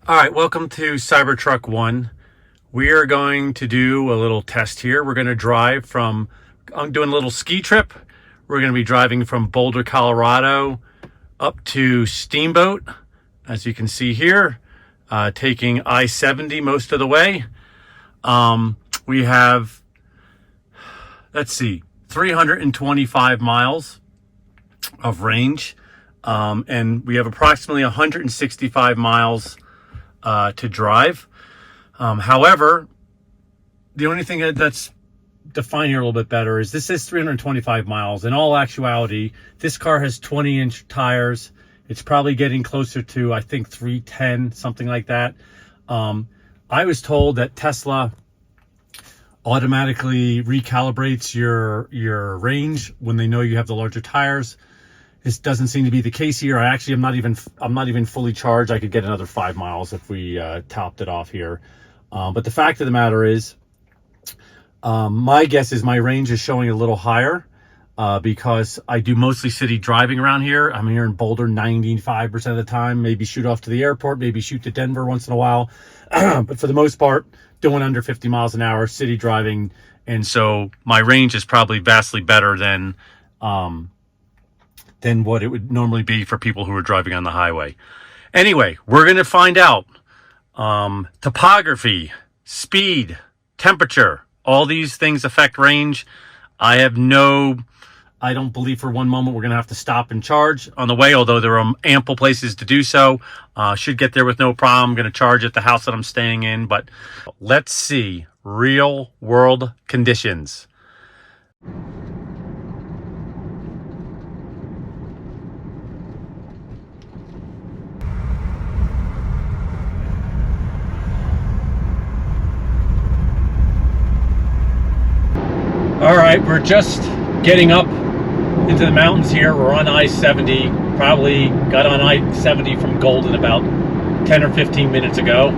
All right, welcome to Cybertruck 1. We are going to do a little test here. We're going to drive from, I'm doing a little ski trip. We're going to be driving from Boulder, Colorado up to Steamboat, as you can see here, taking I-70 most of the way. We have, let's see, 325 miles of range, and we have approximately 165 miles to drive. However, the only thing that's defined here a little bit better is this is 325 miles. In all actuality, this car has 20-inch tires. It's probably getting closer to, I think, 310, something like that. I was told that Tesla automatically recalibrates your range when they know you have the larger tires. This doesn't seem to be the case here. I'm not even fully charged. I could get another 5 miles if we topped it off here. But the fact of the matter is, my guess is my range is showing a little higher because I do mostly city driving around here. I'm here in Boulder 95% of the time. Maybe shoot off to the airport, maybe shoot to Denver once in a while. But for the most part, doing under 50 miles an hour, city driving. And so my range is probably vastly better than what it would normally be for people who are driving on the highway. Anyway, we're going to find out topography, speed, temperature, all these things affect range. I don't believe for one moment we're going to have to stop and charge on the way, although there are ample places to do so. Should get there with no problem. I'm going to charge at the house that I'm staying in, but let's see real world conditions. All right, we're just getting up into the mountains here. We're on I-70, probably got on I-70 from Golden about 10 or 15 minutes ago.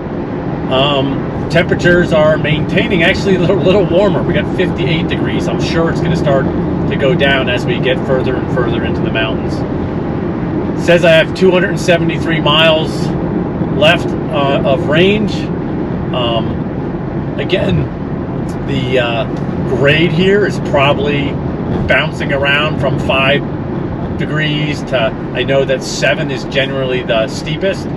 Temperatures are maintaining actually a little warmer. We got 58 degrees. I'm sure it's gonna start to go down as we get further and further into the mountains. It says I have 273 miles left of range. Again, the grade here is probably bouncing around from 5 degrees to, I know that 7 is generally the steepest,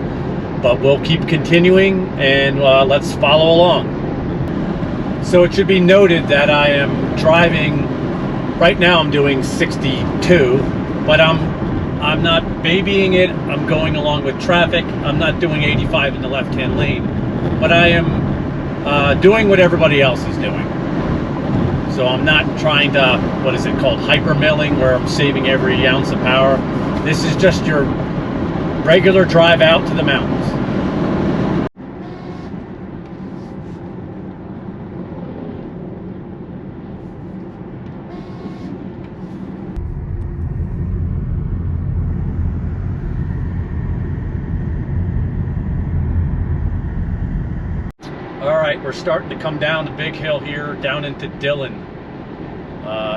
but we'll keep continuing and let's follow along. So it should be noted that I am driving, right now I'm doing 62, but I'm not babying it. I'm going along with traffic. I'm not doing 85 in the left-hand lane, but I am doing what everybody else is doing. So I'm not trying to, what is it called, hyper milling, where I'm saving every ounce of power. This is just your regular drive out to the mountains. All right, we're starting to come down the big hill here, down into Dillon.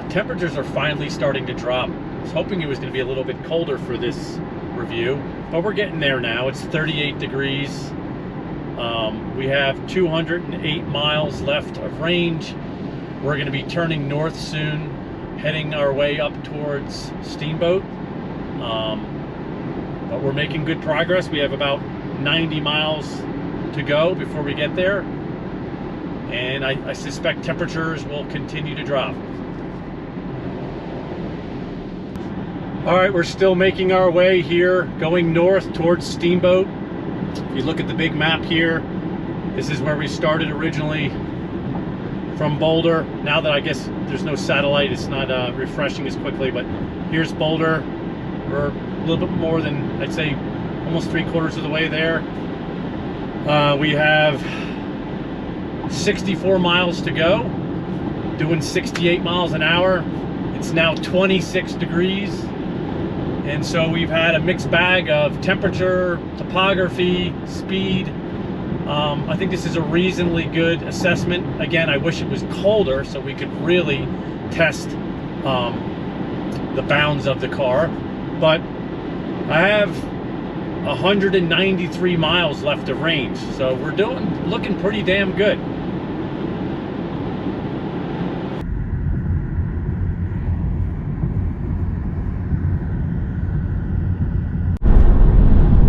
Temperatures are finally starting to drop. I was hoping it was going to be a little bit colder for this review, but we're getting there now. It's 38 degrees. We have 208 miles left of range. We're going to be turning north soon, heading our way up towards Steamboat. But we're making good progress. We have about 90 miles to go before we get there, and I suspect temperatures will continue to drop. All right, we're still making our way here, going north towards Steamboat. If you look at the big map here, this is where we started originally from Boulder. Now that I guess there's no satellite, it's not refreshing as quickly, but here's Boulder. We're a little bit more than, I'd say, almost 3/4 of the way there. We have 64 miles to go, doing 68 miles an hour. It's now 26 degrees. And so we've had a mixed bag of temperature, topography, speed. I think this is a reasonably good assessment. Again, I wish it was colder so we could really test the bounds of the car. But I have 193 miles left of range. So we're looking pretty damn good.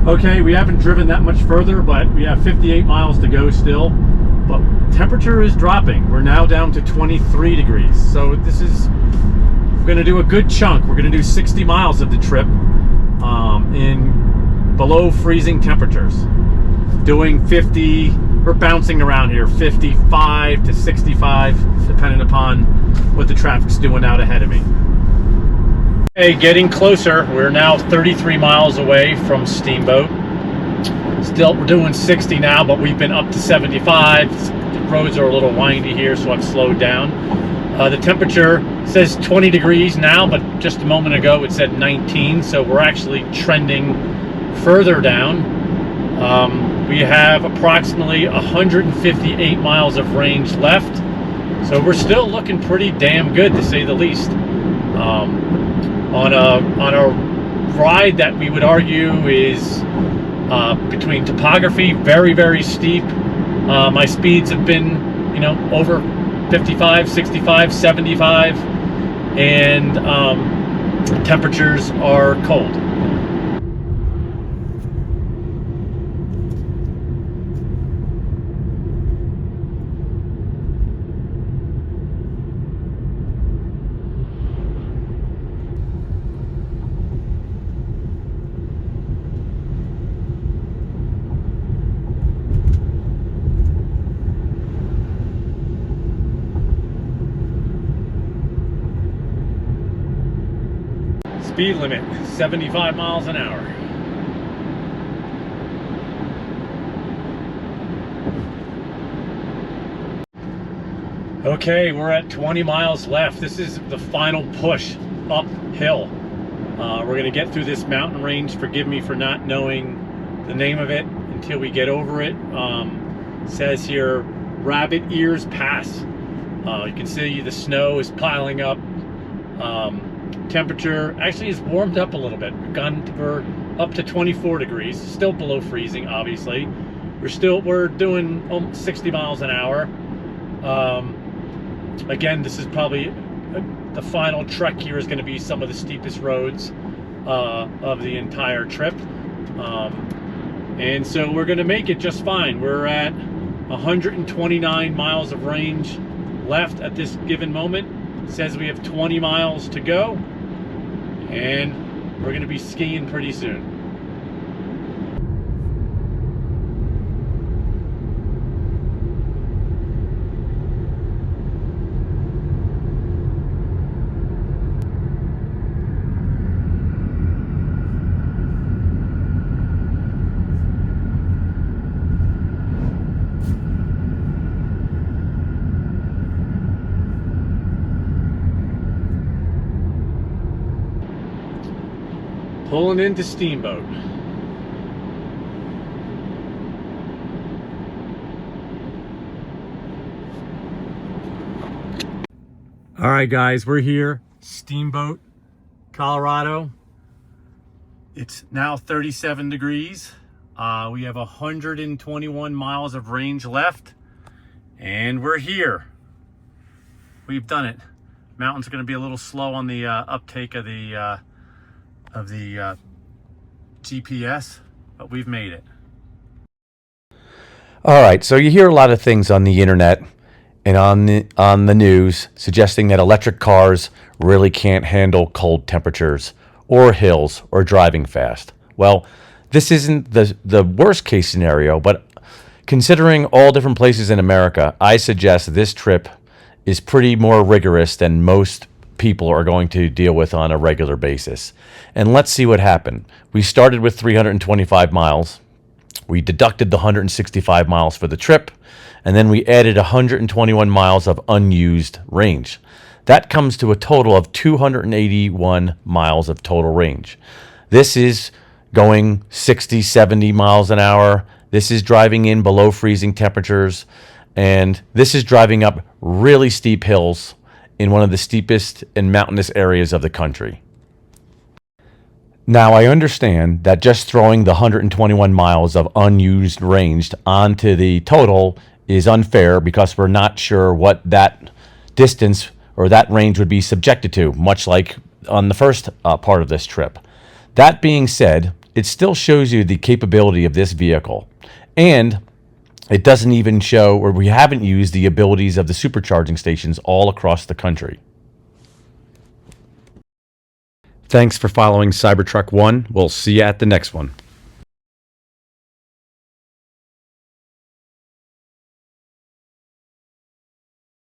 Okay, we haven't driven that much further, but we have 58 miles to go still. But temperature is dropping. We're now down to 23 degrees. So we're gonna do a good chunk. We're gonna do 60 miles of the trip in below freezing temperatures. Doing 50, we're bouncing around here, 55 to 65, depending upon what the traffic's doing out ahead of me. Okay, getting closer. We're now 33 miles away from Steamboat. Still, we're doing 60 now, but we've been up to 75. The roads are a little windy here, so I've slowed down. The temperature says 20 degrees now, but just a moment ago it said 19, so we're actually trending further down. We have approximately 158 miles of range left, so we're still looking pretty damn good, to say the least. On a ride that we would argue is between topography, very, very steep. My speeds have been, over 55, 65, 75, and temperatures are cold. Speed limit, 75 miles an hour. Okay, we're at 20 miles left. This is the final push uphill. We're gonna get through this mountain range. Forgive me for not knowing the name of it until we get over it. It says here, Rabbit Ears Pass. You can see the snow is piling up. Temperature actually has warmed up a little bit. We're up to 24 degrees, still below freezing, obviously. We're doing almost 60 miles an hour. Again, this is probably the final trek here is going to be some of the steepest roads of the entire trip. And so we're going to make it just fine. We're at 129 miles of range left at this given moment. It says we have 20 miles to go, and we're going to be skiing pretty soon. Pulling into Steamboat. All right, guys, we're here, Steamboat, Colorado. It's now 37 degrees. We have 121 miles of range left, and we're here. We've done it. Mountains are going to be a little slow on the uptake of the GPS, but we've made it. All right, so you hear a lot of things on the internet and on the news suggesting that electric cars really can't handle cold temperatures or hills or driving fast. Well, this isn't the worst case scenario, but considering all different places in America, I suggest this trip is pretty more rigorous than most people are going to deal with on a regular basis. And let's see what happened. We started with 325 miles. We deducted the 165 miles for the trip, and then we added 121 miles of unused range. That comes to a total of 281 miles of total range. This is going 60, 70 miles an hour. This is driving in below freezing temperatures, and this is driving up really steep hills in one of the steepest and mountainous areas of the country. Now, I understand that just throwing the 121 miles of unused range onto the total is unfair because we're not sure what that distance or that range would be subjected to, much like on the first part of this trip. That being said, it still shows you the capability of this vehicle. And it doesn't even show, or we haven't used the abilities of the supercharging stations all across the country. Thanks for following Cybertruck 1. We'll see you at the next one.